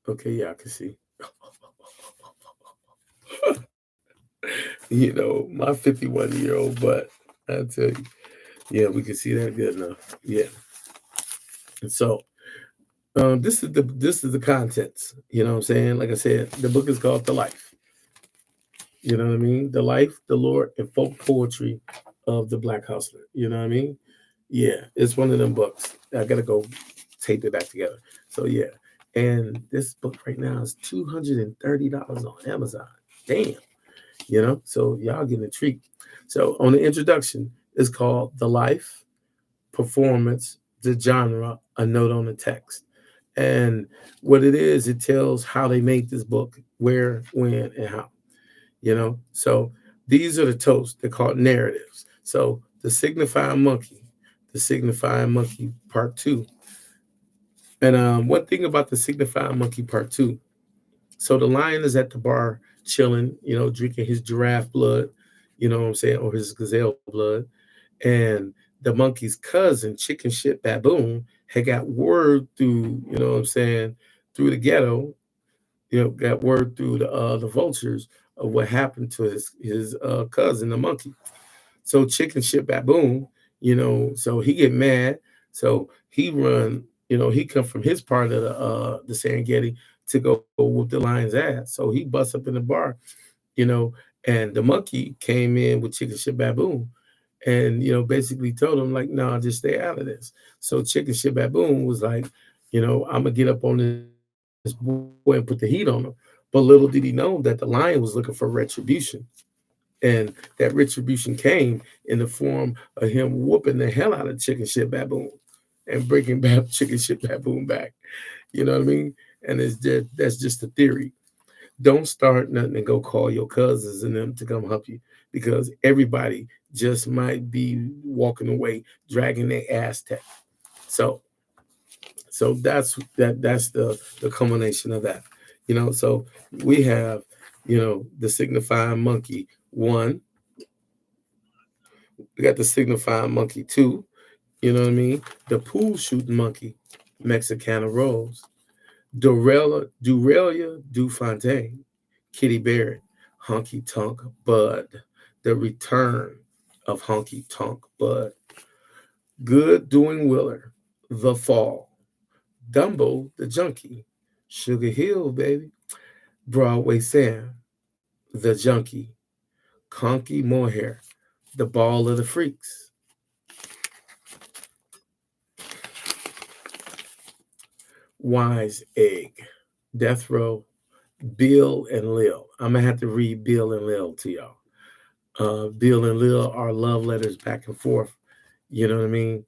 Okay, yeah, I can see. My 51-year-old butt. I tell you. Yeah, we can see that good enough. Yeah. And so this is the contents. You know what I'm saying? Like I said, the book is called The Life. You know what I mean? The life, the lore, and folk poetry of the Black Hustler. You know what I mean? Yeah, it's one of them books. I gotta go tape it back together. So yeah, and this book right now is $230 on Amazon. Damn. So y'all getting a treat. So on the introduction, it's called The Life, Performance, the Genre, a Note on the Text. And what it is, it tells how they made this book, where, when, and how. So these are the toasts. They're called narratives. So the signifying monkey part two. And one thing about the signifying monkey part two, so the lion is at the bar chilling, drinking his giraffe blood, what I'm saying, or his gazelle blood. And the monkey's cousin, chicken shit baboon, had got word through, what I'm saying, through the ghetto, got word through the vultures of what happened to his cousin, the monkey. So chicken shit baboon, so he get mad. So he run, he come from his part of the Serengeti to go whoop the lion's ass. So he busts up in the bar, you know, and the monkey came in with chicken shit baboon and basically told him like, nah, just stay out of this. So chicken shit baboon was like, I'm gonna get up on this boy and put the heat on him. But little did he know that the lion was looking for retribution. And that retribution came in the form of him whooping the hell out of chicken shit baboon and bringing back chicken shit baboon back. You know what I mean? And that's just a theory. Don't start nothing and go call your cousins and them to come help you because everybody just might be walking away dragging their ass tech. So that's the culmination of that. So we have, the signifying monkey one, we got the signifying monkey two, you know what I mean? The pool shooting monkey, Mexicana Rose, Durelia Dufontaine, Kitty Barrett, Honky Tonk Bud, the return of Honky Tonk Bud, Good Doing Willer, The Fall, Dumbo the Junkie, Sugar Hill, baby, Broadway Sam, The Junkie, Conky Mohair, The Ball of the Freaks, Wise Egg, Death Row, Bill and Lil. I'm gonna have to read Bill and Lil to y'all. Bill and Lil are love letters back and forth. You know what I mean?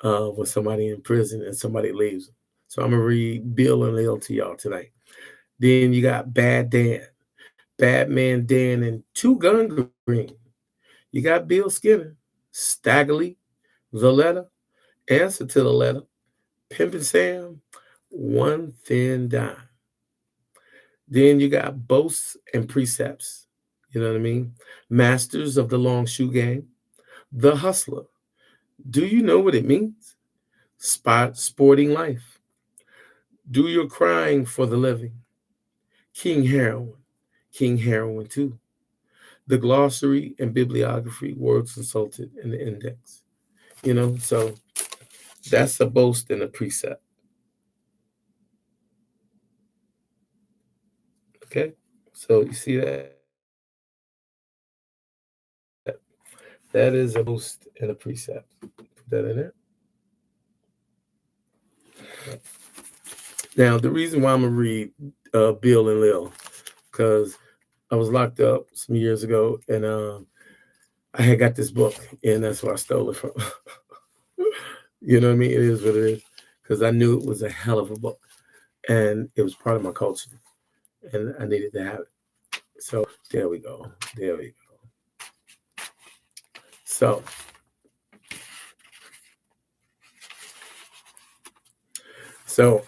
With somebody in prison and somebody leaves them. So I'm gonna read Bill and Lil to y'all tonight. Then you got Bad Dan, Batman Dan, and Two Gun Green. You got Bill Skinner, Staggerly, The Letter, Answer to the Letter, Pimpin' Sam, One Thin Dime. Then you got boasts and precepts. You know what I mean? Masters of the long shoe game. The hustler. Do you know what it means? Sporting life. Do your crying for the living. King Heroin. King Heroin 2. The glossary and bibliography, words consulted in the index. So that's a boast and a precept. Okay? So you see that? That is a boast and a precept. Put that in there. Now, the reason why I'm going to read Bill and Lil, because I was locked up some years ago and I had got this book and that's where I stole it from. You know what I mean? It is what it is because I knew it was a hell of a book and it was part of my culture and I needed to have it. So there we go. There we go. So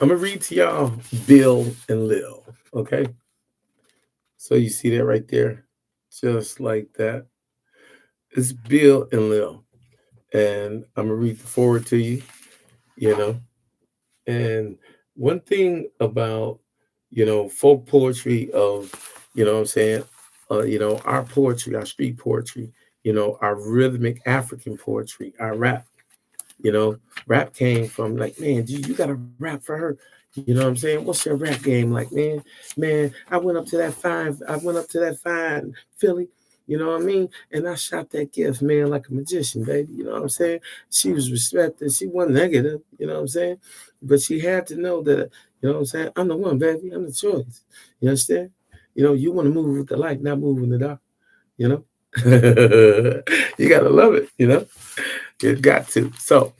I'm gonna read to y'all Bill and Lil. Okay. So you see that right there, just like that. It's Bill and Lil, and I'm gonna read the forward to you. You know, and one thing about folk poetry of what I'm saying, our poetry, our street poetry, our rhythmic African poetry, our rap. Rap came from like, man, you got to rap for her. You know what I'm saying? What's your rap game like, man? I went up to that fine Philly. You know what I mean? And I shot that gift, man, like a magician, baby. You know what I'm saying? She was respected. She wasn't negative. You know what I'm saying? But she had to know that, you know what I'm saying? I'm the one, baby. I'm the choice. You understand? You want to move with the light, not move in the dark. you know. You gotta love it, you know. You got to. So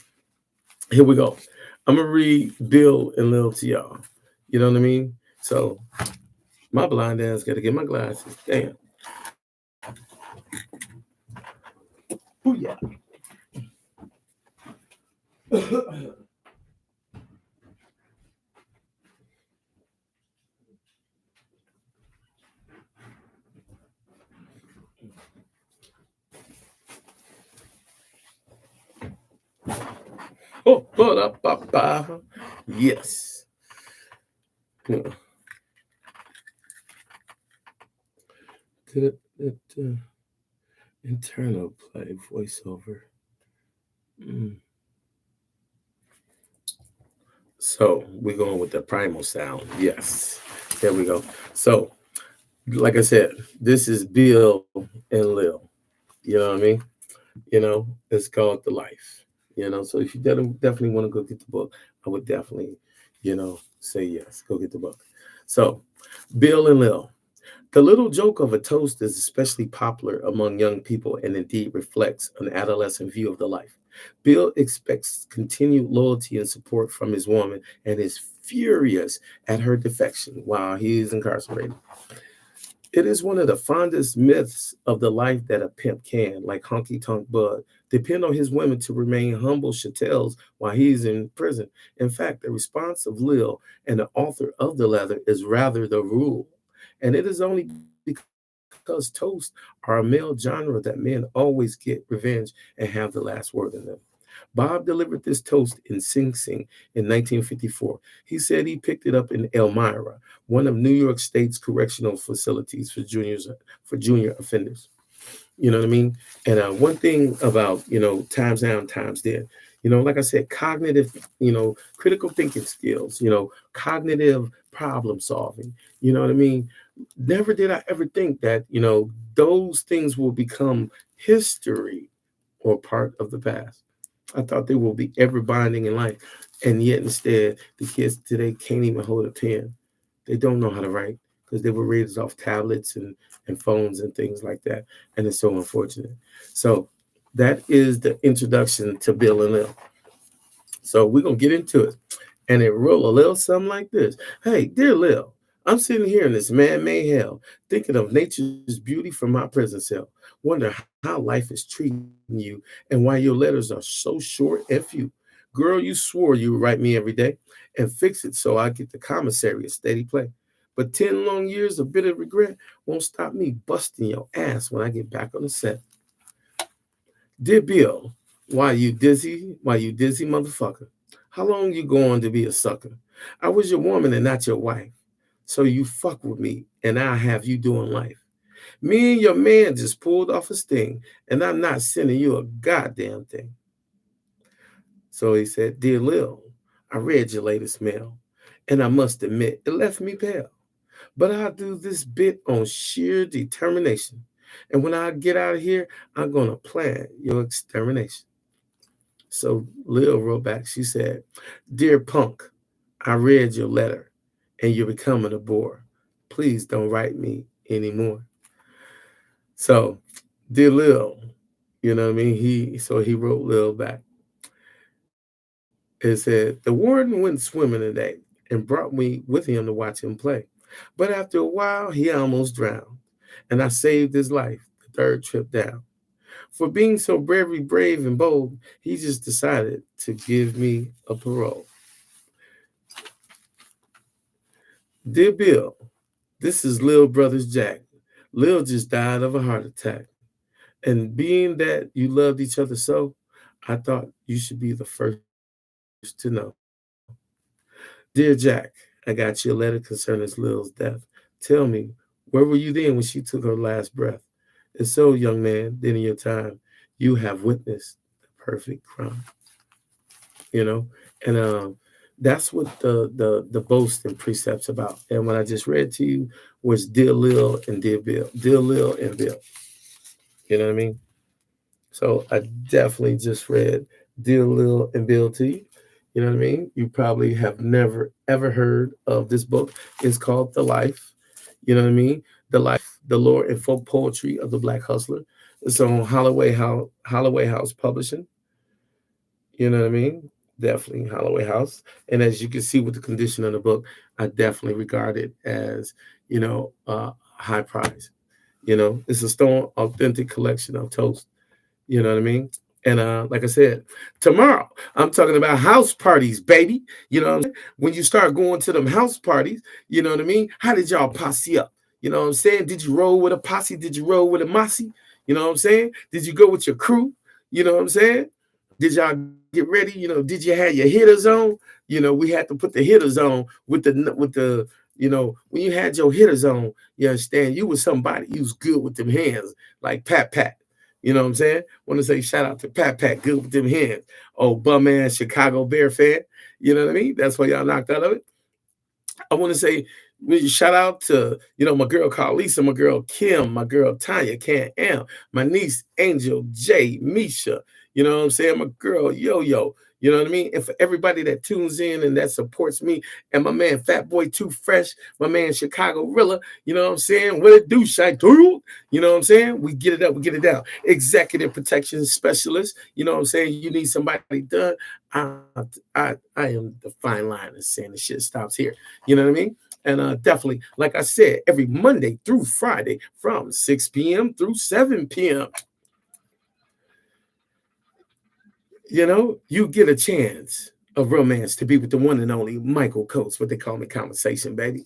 here we go. I'm gonna read Bill and Lil to y'all. You know what I mean? So my blind ass gotta get my glasses. Damn. Ooh, yeah. Oh, yes. Yeah. Internal play voiceover. Mm. So we're going with the primal sound. Yes. There we go. So, like I said, this is Bill and Lil. You know what I mean? It's called The Life. So if you definitely want to go get the book, I would definitely, say yes, go get the book. So, Bill and Lil. The little joke of a toast is especially popular among young people and indeed reflects an adolescent view of the life. Bill expects continued loyalty and support from his woman and is furious at her defection while he is incarcerated. It is one of the fondest myths of the life that a pimp can, like Honky Tonk Bud, depend on his women to remain humble chatels while he's in prison. In fact, the response of Lil and the author of the leather is rather the rule. And it is only because toasts are a male genre that men always get revenge and have the last word in them. Bob delivered this toast in Sing Sing in 1954. He said he picked it up in Elmira, one of New York State's correctional facilities for junior offenders. You know what I mean? And one thing about times now and times then, like I said, cognitive, critical thinking skills, cognitive problem solving. You know what I mean? Never did I ever think that those things will become history or part of the past. I thought they will be ever binding in life. And yet instead, the kids today can't even hold a pen. They don't know how to write because they were raised off tablets and phones and things like that. And it's so unfortunate. So that is the introduction to Bill and Lil. So we're going to get into it. And it roll a little something like this. Hey, dear Lil, I'm sitting here in this man-made hell, thinking of nature's beauty from my prison cell. Wonder how life is treating you and why your letters are so short and few. Girl, you swore you would write me every day and fix it so I get the commissary a steady play. But 10 long years of bitter regret won't stop me busting your ass when I get back on the set. Dear Bill, why you dizzy? Why you dizzy, motherfucker? How long you going to be a sucker? I was your woman and not your wife. So you fuck with me and I'll have you doing life. Me and your man just pulled off a sting and I'm not sending you a goddamn thing. So he said, Dear Lil, I read your latest mail and I must admit it left me pale. But I'll do this bit on sheer determination. And when I get out of here, I'm going to plan your extermination. So Lil wrote back. She said, Dear Punk, I read your letter and you're becoming a bore. Please don't write me anymore. So, dear Lil, you know what I mean? He wrote Lil back. It said, The warden went swimming today and brought me with him to watch him play. But after a while, he almost drowned. And I saved his life the third trip down. For being so very brave and bold, he just decided to give me a parole. Dear Bill, this is Lil Brother's Jack. Lil just died of a heart attack. And being that you loved each other so, I thought you should be the first to know. Dear Jack, I got your letter concerning Lil's death. Tell me, where were you then when she took her last breath? And so, young man, then in your time, you have witnessed the perfect crime. And that's what the boast and precepts about. And what I just read to you was Dear Lil and Dear Bill, Dear Lil and Bill. You know what I mean? So I definitely just read Dear Lil and Bill to you. You know what I mean? You probably have never ever heard of this book. It's called The Life. You know what I mean? The Life. The Lore and Folk Poetry of the Black Hustler. It's on Holloway House Publishing. You know what I mean? Definitely Holloway House. And as you can see with the condition of the book, I definitely regard it as, high prize. It's a stone authentic collection of toast. You know what I mean? And like I said, tomorrow I'm talking about house parties, baby. You know what I'm saying? When you start going to them house parties, you know what I mean? How did y'all posse up? You know what I'm saying? Did you roll with a posse? Did you roll with a mossy? You know what I'm saying? Did you go with your crew? You know what I'm saying? Did y'all get ready? Did you have your hitters on? We had to put the hitters on with the when you had your hitters on, you understand, you was somebody. You was good with them hands, like Pat Pat. You know what I'm saying? Want to say shout out to Pat Pat, good with them hands. Oh, bum ass Chicago Bear fan. You know what I mean? That's why y'all knocked out of it. I want to say shout out to my girl Carlisa, my girl Kim, my girl Tanya, Can Am, my niece Angel J, Misha. You know what I'm saying? My girl Yo Yo. You know what I mean? And for everybody that tunes in and that supports me, and my man Fat Boy Too Fresh, my man Chicago Rilla. You know what I'm saying? What it do, Shy? You know what I'm saying? We get it up, we get it down. Executive protection specialist. You know what I'm saying? You need somebody done. I am the fine line of saying the shit stops here. You know what I mean? And definitely, like I said, every Monday through Friday from 6 p.m. through 7 p.m., you get a chance of romance to be with the one and only Michael Coates, what they call me conversation, baby.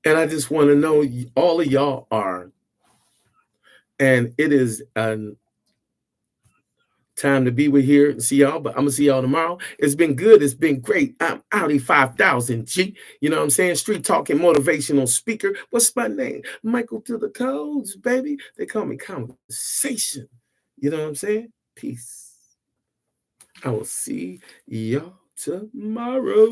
And I just want to know all of y'all are. And it is time to be with here and see y'all, but I'm gonna see y'all tomorrow. It's been good. It's been great. I'm Audi 5000 G. You know what I'm saying? Street talking motivational speaker. What's my name? Michael to the codes, baby. They call me conversation. You know what I'm saying? Peace. I will see y'all tomorrow.